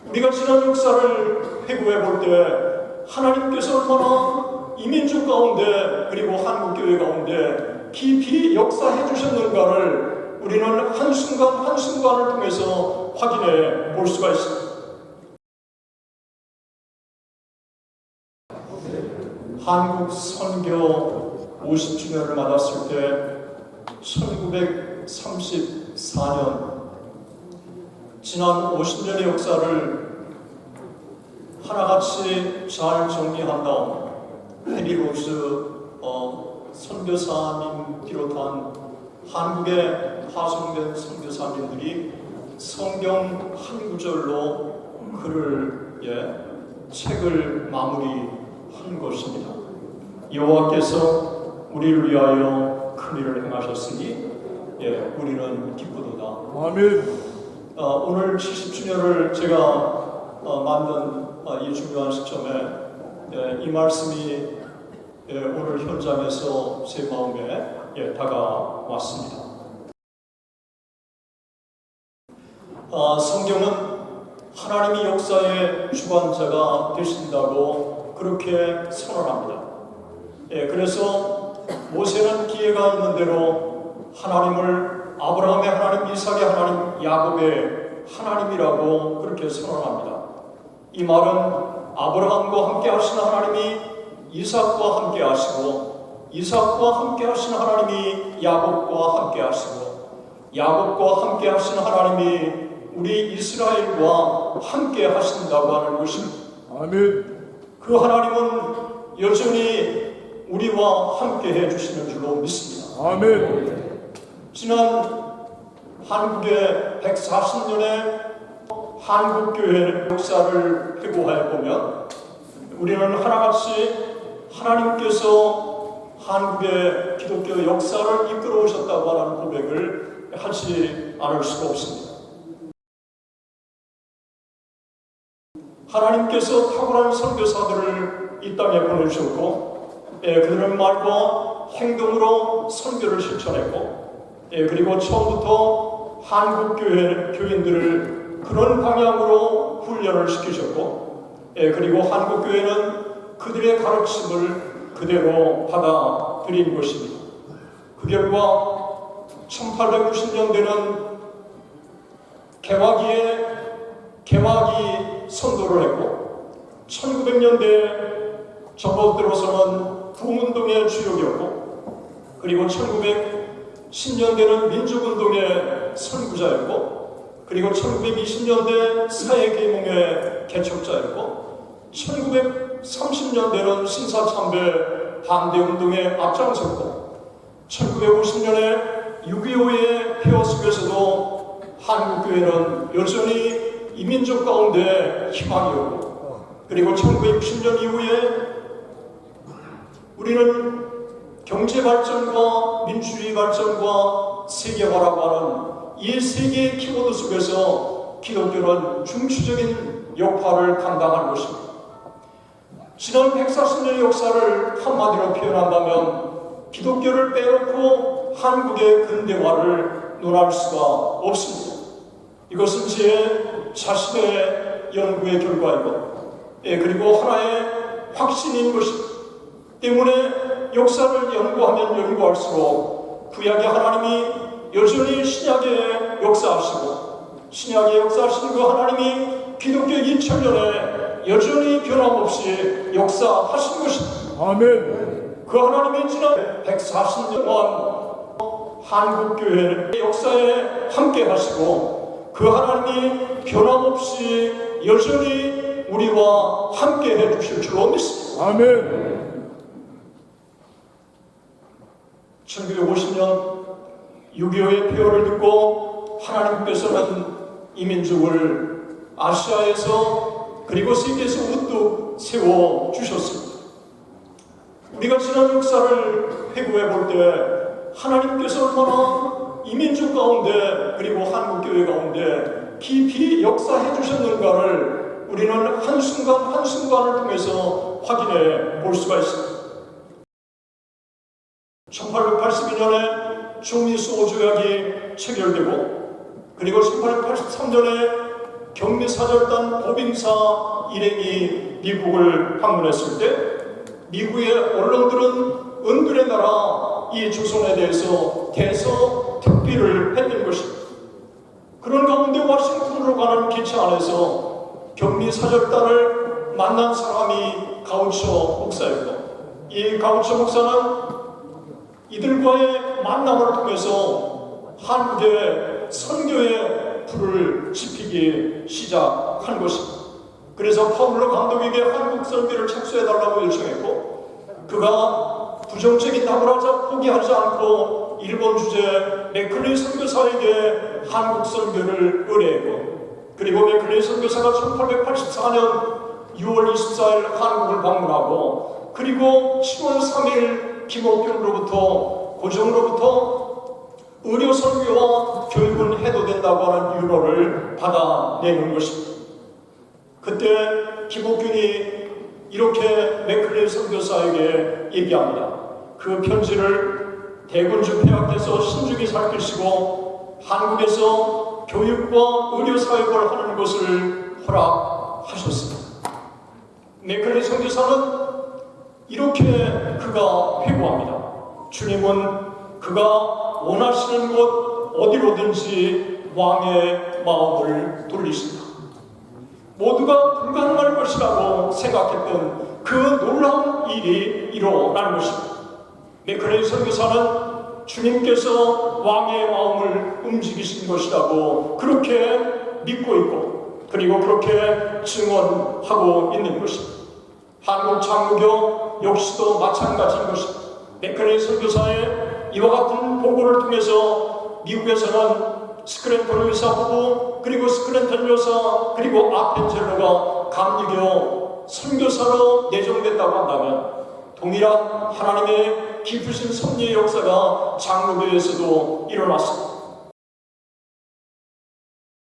우리가 지난 역사를 회고해 볼 때 하나님께서 얼마나 이민족 가운데 그리고 한국교회 가운데 깊이 역사해 주셨는가를 우리는 한순간 한순간을 통해서 확인해 볼 수가 있습니다. 한국 선교 50주년을 맞았을 때 1934년 지난 50년의 역사를 하나같이 잘 정리한 다음 해리 로즈 선교사님 비롯한 한국의 파송된 선교사님들이 성경 한 구절로 책을 마무리한 것입니다. 여호와께서 우리를 위하여 큰 일을 행하셨으니 우리는 기쁘도다. 아멘. 오늘 70주년을 제가 만든 이 중요한 시점에 이 말씀이 오늘 현장에서 제 마음에 다가왔습니다. 성경은 하나님이 역사의 주관자가 되신다고 그렇게 선언합니다. 그래서 모세는 기회가 있는 대로 하나님을 아브라함의 하나님, 이삭의 하나님, 야곱의 하나님이라고 그렇게 선언합니다. 이 말은 아브라함과 함께 하신 하나님이 이삭과 함께 하시고, 이삭과 함께 하신 하나님이 야곱과 함께 하시고, 야곱과 함께 하신 하나님이 우리 이스라엘과 함께 하신다고 하는 것입니다. 아멘. 그 하나님은 여전히 우리와 함께 해주시는 줄로 믿습니다. 아멘. 지난 한국의 140년의 한국교회 역사를 회고해 보면 우리는 하나같이 하나님께서 한국의 기독교 역사를 이끌어 오셨다고 하는 고백을 하지 않을 수가 없습니다. 하나님께서 탁월한 선교사들을 이 땅에 보내주셨고 그들의 말과 행동으로 선교를 실천했고 그리고 처음부터 한국교회 교인들을 그런 방향으로 훈련을 시키셨고 그리고 한국교회는 그들의 가르침을 그대로 받아들인 것입니다. 그 결과 1890년대는 개화기 선도를 했고 1900년대 접어들어서는 부흥운동의 주역이었고 그리고 1910년대는 민족운동의 선구자였고 그리고 1920년대 사회계몽의 개척자였고 1930년대는 신사참배 반대운동에 앞장섰고 1950년에 6.25의 폐허 속에서도 한국교회는 여전히 이민족 가운데 희망이었고 그리고 1960년 이후에 우리는 경제발전과 민주주의 발전과 세계화라고 하는 이 세계의 키워드 속에서 기독교는 중추적인 역할을 감당하는 것입니다. 지난 140년의 역사를 한마디로 표현한다면 기독교를 빼놓고 한국의 근대화를 논할 수가 없습니다. 이것은 제 자신의 연구의 결과이고 그리고 하나의 확신인 것입니다. 때문에 역사를 연구하면 연구할수록 구약의 하나님이 여전히 신약에 역사하시고 신약에 역사하신 그 하나님이 기독교 2000년에 여전히 변함없이 역사하신 것입니다. 아멘. 그 하나님이 지난 140년 동안 한국교회 역사에 함께 하시고 그 하나님이 변함없이 여전히 우리와 함께 해주실 줄로 믿습니다. 아멘. 1950년 6.25의 폐허를 듣고 하나님께서는 이민족을 아시아에서 그리고 세계에서 우뚝 세워주셨습니다. 우리가 지난 역사를 회고해 볼 때 하나님께서 얼마나 이민족 가운데 그리고 한국교회 가운데 깊이 역사해 주셨는가를 우리는 한순간 한순간을 통해서 확인해 볼 수가 있습니다. 1882년에 중미수호 조약이 체결되고 그리고 1883년에 경미사절단 보빙사 일행이 미국을 방문했을 때 미국의 언론들은 은둔의 나라 이 조선에 대해서 대서특필을 했던 것입니다. 그런 가운데 워싱턴으로 가는 기차 안에서 경미사절단을 만난 사람이 가우처 목사였고, 이 가우처 목사는 이들과의 만남을 통해서 한국의 선교의 불을 지피기 시작한 것입니다. 그래서 파울로 감독에게 한국 선교를 착수해달라고 요청했고, 그가 부정적인 답을 하자 포기하지 않고 일본 주재 맥클리 선교사에게 한국 선교를 의뢰했고, 그리고 맥클리 선교사가 1884년 6월 24일 한국을 방문하고, 그리고 10월 3일 김옥균으로부터 고종으로부터 의료 선교와 교육은 해도 된다고 하는 유로를 받아내는 것입니다. 그때 김옥균이 이렇게 맥클린 선교사에게 얘기합니다. 그 편지를 대군주폐하께서 신중히 살피시고 한국에서 교육과 의료사역을 하는 것을 허락하셨습니다. 맥클린 선교사는 이렇게 그가 회고합니다. 주님은 그가 원하시는 곳 어디로든지 왕의 마음을 돌리신다. 모두가 불가능할 것이라고 생각했던 그 놀라운 일이 일어나는 것입니다. 맥클레이 선교사는 주님께서 왕의 마음을 움직이신 것이라고 그렇게 믿고 있고, 그리고 그렇게 증언하고 있는 것입니다. 한국 장로교 역시도 마찬가지인 것입니다. 맥클레이 선교사의 이와 같은 보고를 통해서 미국에서는 스크랜턴 의사 부부, 그리고 스크랜턴 여사, 그리고 아펜젤로가 감리교 선교사로 내정됐다고 한다면 동일한 하나님의 깊으신 섭리의 역사가 장로교에서도 일어났습니다.